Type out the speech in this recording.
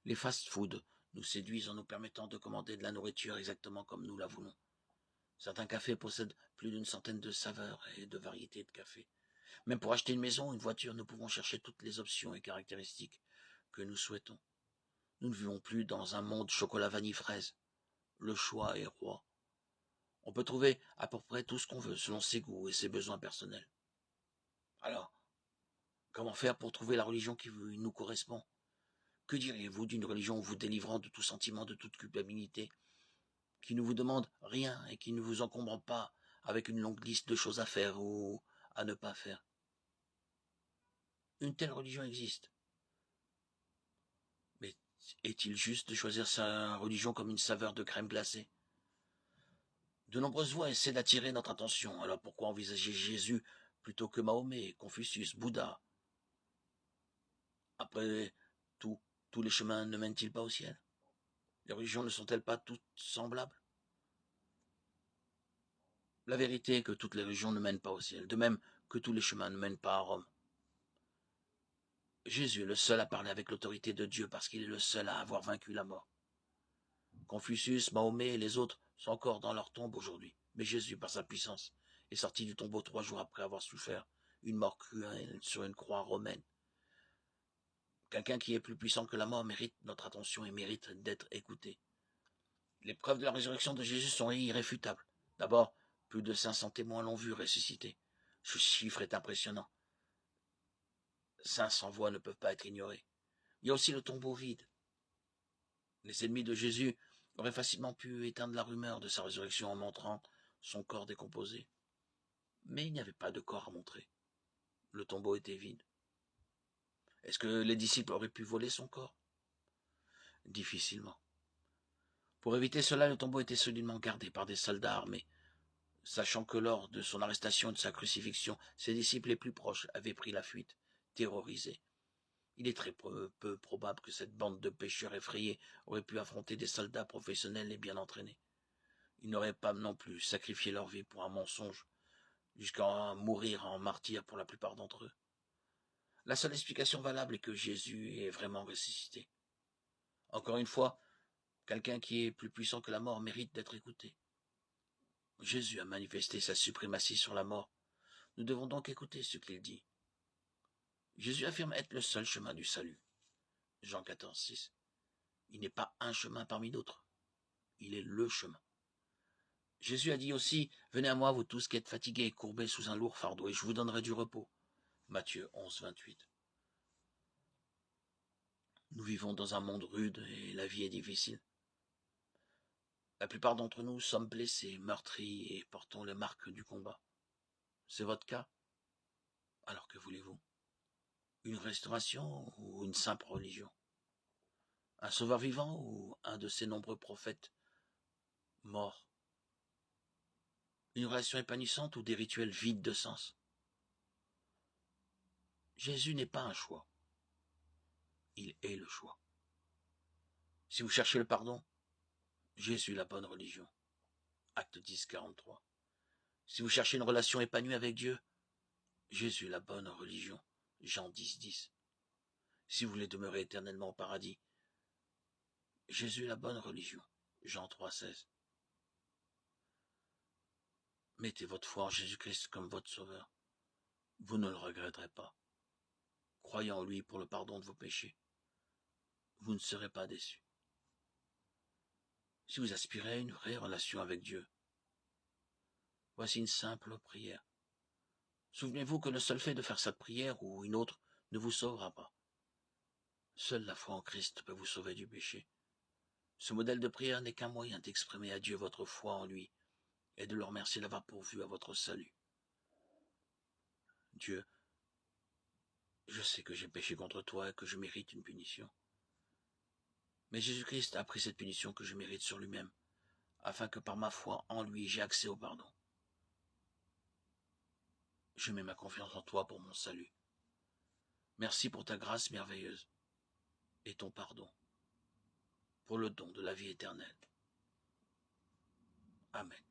Les fast-foods nous séduisent en nous permettant de commander de la nourriture exactement comme nous la voulons. Certains cafés possèdent plus d'une centaine de saveurs et de variétés de café. Même pour acheter une maison ou une voiture, nous pouvons chercher toutes les options et caractéristiques que nous souhaitons. Nous ne vivons plus dans un monde chocolat vanille fraise. Le choix est roi. On peut trouver à peu près tout ce qu'on veut selon ses goûts et ses besoins personnels. Alors, comment faire pour trouver la religion qui nous correspond? Que diriez-vous d'une religion vous délivrant de tout sentiment, de toute culpabilité, qui ne vous demande rien et qui ne vous encombre pas avec une longue liste de choses à faire ou à ne pas faire? Une telle religion existe. Mais est-il juste de choisir sa religion comme une saveur de crème glacée? De nombreuses voix essaient d'attirer notre attention. Alors pourquoi envisager Jésus plutôt que Mahomet, Confucius, Bouddha? Après tout, tous les chemins ne mènent-ils pas au ciel? Les religions ne sont-elles pas toutes semblables? La vérité est que toutes les religions ne mènent pas au ciel, de même que tous les chemins ne mènent pas à Rome. Jésus est le seul à parler avec l'autorité de Dieu parce qu'il est le seul à avoir vaincu la mort. Confucius, Mahomet et les autres sont encore dans leur tombe aujourd'hui. Mais Jésus, par sa puissance, est sorti du tombeau 3 jours après avoir souffert une mort cruelle sur une croix romaine. Quelqu'un qui est plus puissant que la mort mérite notre attention et mérite d'être écouté. Les preuves de la résurrection de Jésus sont irréfutables. D'abord, plus de 500 témoins l'ont vu ressusciter. Ce chiffre est impressionnant. 500 voix ne peuvent pas être ignorées. Il y a aussi le tombeau vide. Les ennemis de Jésus auraient facilement pu éteindre la rumeur de sa résurrection en montrant son corps décomposé. Mais il n'y avait pas de corps à montrer. Le tombeau était vide. Est-ce que les disciples auraient pu voler son corps? Difficilement. Pour éviter cela, le tombeau était solidement gardé par des soldats armés. Sachant que lors de son arrestation et de sa crucifixion, ses disciples les plus proches avaient pris la fuite, terrorisés. Il est très peu probable que cette bande de pêcheurs effrayés aurait pu affronter des soldats professionnels et bien entraînés. Ils n'auraient pas non plus sacrifié leur vie pour un mensonge, jusqu'à mourir en martyrs pour la plupart d'entre eux. La seule explication valable est que Jésus est vraiment ressuscité. Encore une fois, quelqu'un qui est plus puissant que la mort mérite d'être écouté. Jésus a manifesté sa suprématie sur la mort. Nous devons donc écouter ce qu'il dit. Jésus affirme être le seul chemin du salut. Jean 14, 6. Il n'est pas un chemin parmi d'autres. Il est le chemin. Jésus a dit aussi, venez à moi, vous tous qui êtes fatigués et courbés sous un lourd fardeau, et je vous donnerai du repos. Matthieu 11, 28. Nous vivons dans un monde rude et la vie est difficile. La plupart d'entre nous sommes blessés, meurtris et portons les marques du combat. C'est votre cas? Alors que voulez-vous? Une restauration ou une simple religion? Un sauveur vivant ou un de ces nombreux prophètes morts? Une relation épanouissante ou des rituels vides de sens? Jésus n'est pas un choix. Il est le choix. Si vous cherchez le pardon, Jésus est la bonne religion. Acte 10, 43. Si vous cherchez une relation épanouie avec Dieu, Jésus est la bonne religion. Jean 10, 10. Si vous voulez demeurer éternellement au paradis, Jésus est la bonne religion. Jean 3, 16. Mettez votre foi en Jésus-Christ comme votre sauveur. Vous ne le regretterez pas. Croyez en lui pour le pardon de vos péchés. Vous ne serez pas déçus. Si vous aspirez à une vraie relation avec Dieu, voici une simple prière. Souvenez-vous que le seul fait de faire cette prière ou une autre ne vous sauvera pas. Seule la foi en Christ peut vous sauver du péché. Ce modèle de prière n'est qu'un moyen d'exprimer à Dieu votre foi en lui et de le remercier d'avoir pourvu à votre salut. Dieu, je sais que j'ai péché contre toi et que je mérite une punition. Mais Jésus-Christ a pris cette punition que je mérite sur lui-même, afin que par ma foi en lui j'ai accès au pardon. Je mets ma confiance en toi pour mon salut. Merci pour ta grâce merveilleuse et ton pardon, pour le don de la vie éternelle. Amen.